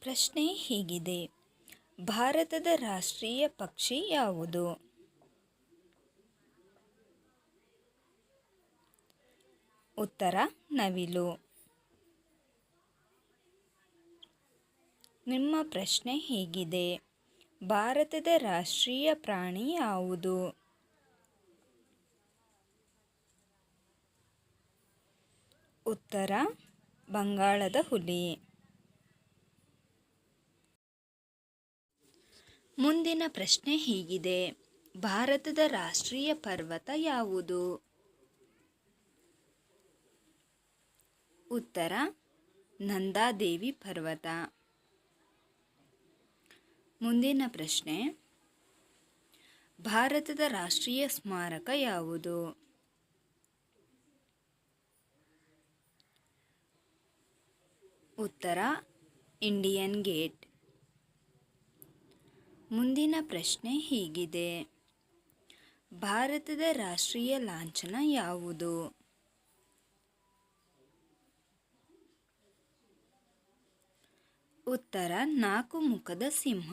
ಪ್ರಶ್ನೆ ಹೀಗಿದೆ: ಭಾರತದ ರಾಷ್ಟ್ರೀಯ ಪಕ್ಷಿ ಯಾವುದು? ಉತ್ತರ ನವಿಲು. ನಿಮ್ಮ ಪ್ರಶ್ನೆ ಹೀಗಿದೆ: ಭಾರತದ ರಾಷ್ಟ್ರೀಯ ಪ್ರಾಣಿ ಯಾವುದು? ಉತ್ತರ ಬಂಗಾಳದ ಹುಲಿ. ಮುಂದಿನ ಪ್ರಶ್ನೆ ಹೀಗಿದೆ: ಭಾರತದ ರಾಷ್ಟ್ರೀಯ ಪರ್ವತ ಯಾವುದು? ಉತ್ತರ ನಂದಾದೇವಿ ಪರ್ವತ. ಮುಂದಿನ ಪ್ರಶ್ನೆ: ಭಾರತದ ರಾಷ್ಟ್ರೀಯ ಸ್ಮಾರಕ ಯಾವುದು? ಉತ್ತರ ಇಂಡಿಯನ್ ಗೇಟ್. ಮುಂದಿನ ಪ್ರಶ್ನೆ ಹೀಗಿದೆ: ಭಾರತದ ರಾಷ್ಟ್ರೀಯ ಲಾಂಛನ ಯಾವುದು? ಉತ್ತರ 4 ಮುಖದ ಸಿಂಹ.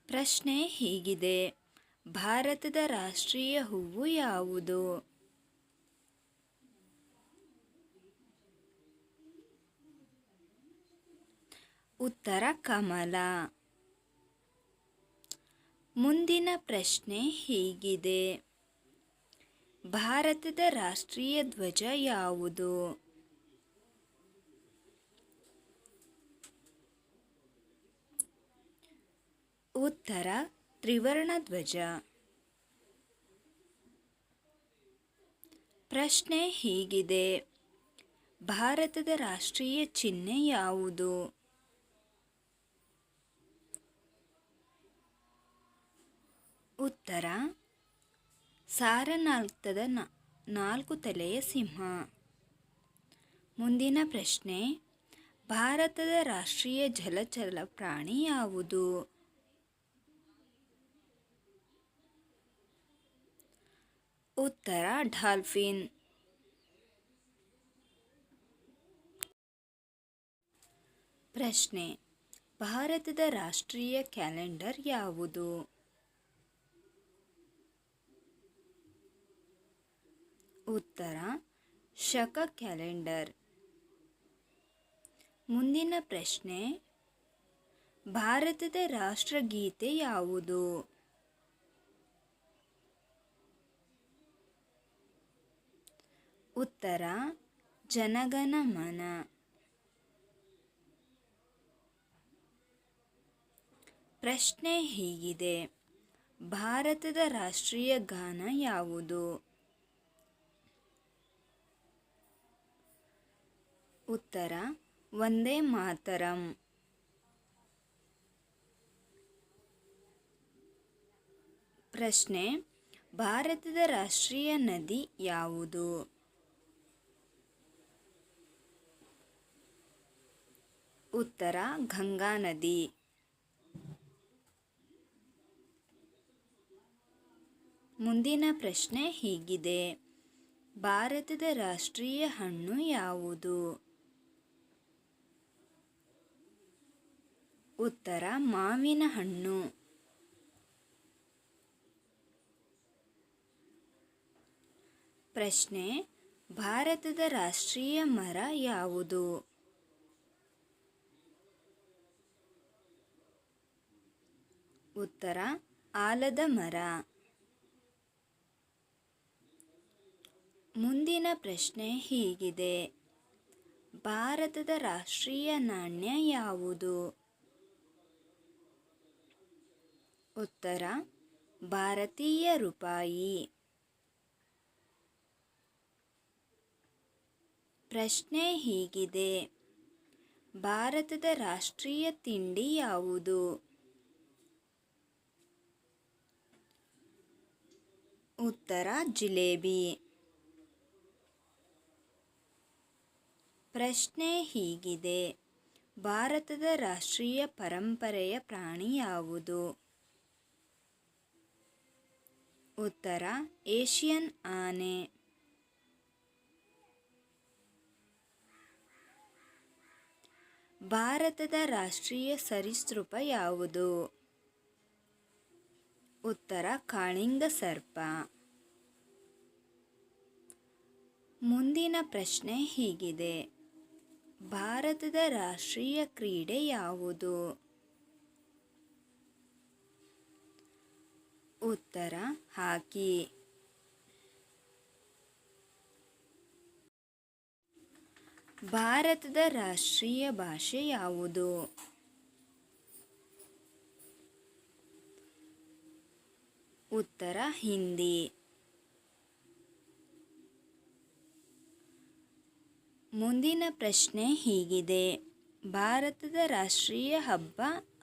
ಪ್ರಶ್ನೆ ಹೀಗಿದೆ: ಭಾರತದ ರಾಷ್ಟ್ರೀಯ ಹೂವು ಯಾವುದು? ಉತ್ತರ ಕಮಲ. ಮುಂದಿನ ಪ್ರಶ್ನೆ ಹೀಗಿದೆ: ಭಾರತದ ರಾಷ್ಟ್ರೀಯ ಧ್ವಜ ಯಾವುದು? ಉತ್ತರ ತ್ರಿವರ್ಣ ಧ್ವಜ. ಪ್ರಶ್ನೆ ಹೀಗಿದೆ: ಭಾರತದ ರಾಷ್ಟ್ರೀಯ ಚಿಹ್ನೆ ಯಾವುದು? ಉತ್ತರ ಸಾರನಾಥದ 4 ತಲೆಯ ಸಿಂಹ. ಮುಂದಿನ ಪ್ರಶ್ನೆ: ಭಾರತದ ರಾಷ್ಟ್ರೀಯ ಜಲಚರ ಪ್ರಾಣಿ ಯಾವುದು? ಉತ್ತರ ಡಾಲ್ಫಿನ್. ಪ್ರಶ್ನೆ: ಭಾರತದ ರಾಷ್ಟ್ರೀಯ ಕ್ಯಾಲೆಂಡರ್ ಯಾವುದು? ಉತ್ತರ ಶಕ ಕ್ಯಾಲೆಂಡರ್. ಮುಂದಿನ ಪ್ರಶ್ನೆ: ಭಾರತದ ರಾಷ್ಟ್ರಗೀತೆ ಯಾವುದು? ಉತ್ತರ ಜನಗಣ ಮನ. ಪ್ರಶ್ನೆ ಹೀಗಿದೆ: ಭಾರತದ ರಾಷ್ಟ್ರೀಯ ಗಾನ ಯಾವುದು? ಉತ್ತರ ವಂದೇ ಮಾತರಂ. ಪ್ರಶ್ನೆ: ಭಾರತದ ರಾಷ್ಟ್ರೀಯ ನದಿ ಯಾವುದು? ಉತ್ತರ ಗಂಗಾ ನದಿ. ಮುಂದಿನ ಪ್ರಶ್ನೆ ಹೀಗಿದೆ: ಭಾರತದ ರಾಷ್ಟ್ರೀಯ ಹಣ್ಣು ಯಾವುದು? ಉತ್ತರ ಮಾವಿನ ಹಣ್ಣು. ಪ್ರಶ್ನೆ: ಭಾರತದ ರಾಷ್ಟ್ರೀಯ ಮರ ಯಾವುದು? ಉತ್ತರ ಆಲದ ಮರ. ಮುಂದಿನ ಪ್ರಶ್ನೆ ಹೀಗಿದೆ: ಭಾರತದ ರಾಷ್ಟ್ರೀಯ ನಾಣ್ಯ ಯಾವುದು? ಉತ್ತರ ಭಾರತೀಯ ರೂಪಾಯಿ. ಪ್ರಶ್ನೆ ಹೀಗಿದೆ: ಭಾರತದ ರಾಷ್ಟ್ರೀಯ ತಿಂಡಿ ಯಾವುದು? ಉತ್ತರ ಜಿಲೇಬಿ. ಪ್ರಶ್ನೆ ಹೀಗಿದೆ: ಭಾರತದ ರಾಷ್ಟ್ರೀಯ ಪರಂಪರೆಯ ಪ್ರಾಣಿ ಯಾವುದು? ಉತ್ತರ ಏಷಿಯನ್ ಆನೆ. ಭಾರತದ ರಾಷ್ಟ್ರೀಯ ಸರೀಸೃಪ ಯಾವುದು? ಉತ್ತರ ಕಾಳಿಂಗ ಸರ್ಪ. ಮುಂದಿನ ಪ್ರಶ್ನೆ ಹೀಗಿದೆ: ಭಾರತದ ರಾಷ್ಟ್ರೀಯ ಕ್ರೀಡೆ ಯಾವುದು? ಉತ್ತರ ಹಾಕಿ. ಭಾರತದ ರಾಷ್ಟ್ರೀಯ ಭಾಷೆ ಯಾವುದು? ಉತ್ತರ ಹಿಂದಿ. ಮುಂದಿನ ಪ್ರಶ್ನೆ ಹೀಗಿದೆ: ಭಾರತದ ರಾಷ್ಟ್ರೀಯ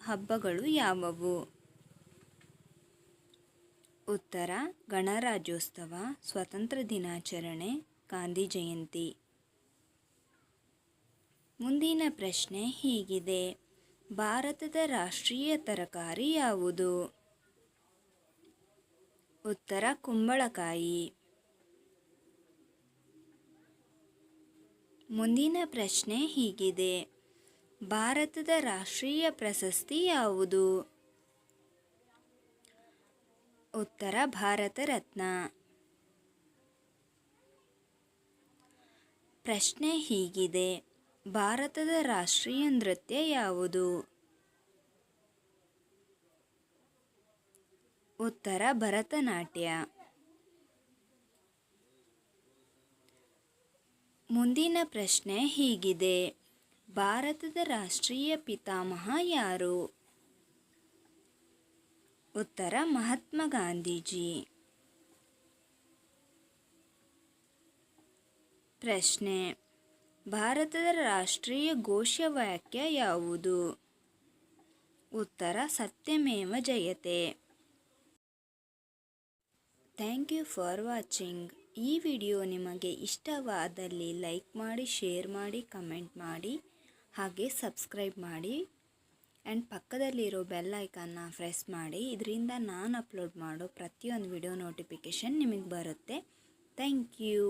ಹಬ್ಬಗಳು ಯಾವುವು? ಉತ್ತರ ಗಣರಾಜ್ಯೋತ್ಸವ, ಸ್ವಾತಂತ್ರ್ಯ ದಿನಾಚರಣೆ, ಗಾಂಧಿ ಜಯಂತಿ. ಮುಂದಿನ ಪ್ರಶ್ನೆ ಹೀಗಿದೆ: ಭಾರತದ ರಾಷ್ಟ್ರೀಯ ತರಕಾರಿ ಯಾವುದು? ಉತ್ತರ ಕುಂಬಳಕಾಯಿ. ಮುಂದಿನ ಪ್ರಶ್ನೆ ಹೀಗಿದೆ: ಭಾರತದ ರಾಷ್ಟ್ರೀಯ ಪ್ರಶಸ್ತಿ ಯಾವುದು? ಉತ್ತರ ಭಾರತ ರತ್ನ. ಪ್ರಶ್ನೆ ಹೀಗಿದೆ: ಭಾರತದ ರಾಷ್ಟ್ರೀಯ ನೃತ್ಯ ಯಾವುದು? ಉತ್ತರ ಭರತನಾಟ್ಯ. ಮುಂದಿನ ಪ್ರಶ್ನೆ ಹೀಗಿದೆ: ಭಾರತದ ರಾಷ್ಟ್ರೀಯ ಪಿತಾಮಹ ಯಾರು? ಉತ್ತರ ಮಹಾತ್ಮ ಗಾಂಧೀಜಿ. ಪ್ರಶ್ನೆ: ಭಾರತದ ರಾಷ್ಟ್ರೀಯ ಘೋಷವಾಕ್ಯ ಯಾವುದು? ಉತ್ತರ ಸತ್ಯಮೇವ ಜಯತೆ. Thank you for watching. ಈ ವಿಡಿಯೋ ನಿಮಗೆ ಇಷ್ಟವಾದಲ್ಲಿ ಲೈಕ್ ಮಾಡಿ, ಶೇರ್ ಮಾಡಿ, ಕಮೆಂಟ್ ಮಾಡಿ, ಹಾಗೆ ಸಬ್ಸ್ಕ್ರೈಬ್ ಮಾಡಿ ಆ್ಯಂಡ್ ಪಕ್ಕದಲ್ಲಿರೋ ಬೆಲ್ ಐಕಾನ್ನ ಪ್ರೆಸ್ ಮಾಡಿ. ಇದರಿಂದ ನಾನು ಅಪ್ಲೋಡ್ ಮಾಡೋ ಪ್ರತಿಯೊಂದು ವಿಡಿಯೋ ನೋಟಿಫಿಕೇಷನ್ ನಿಮಗೆ ಬರುತ್ತೆ. Thank you.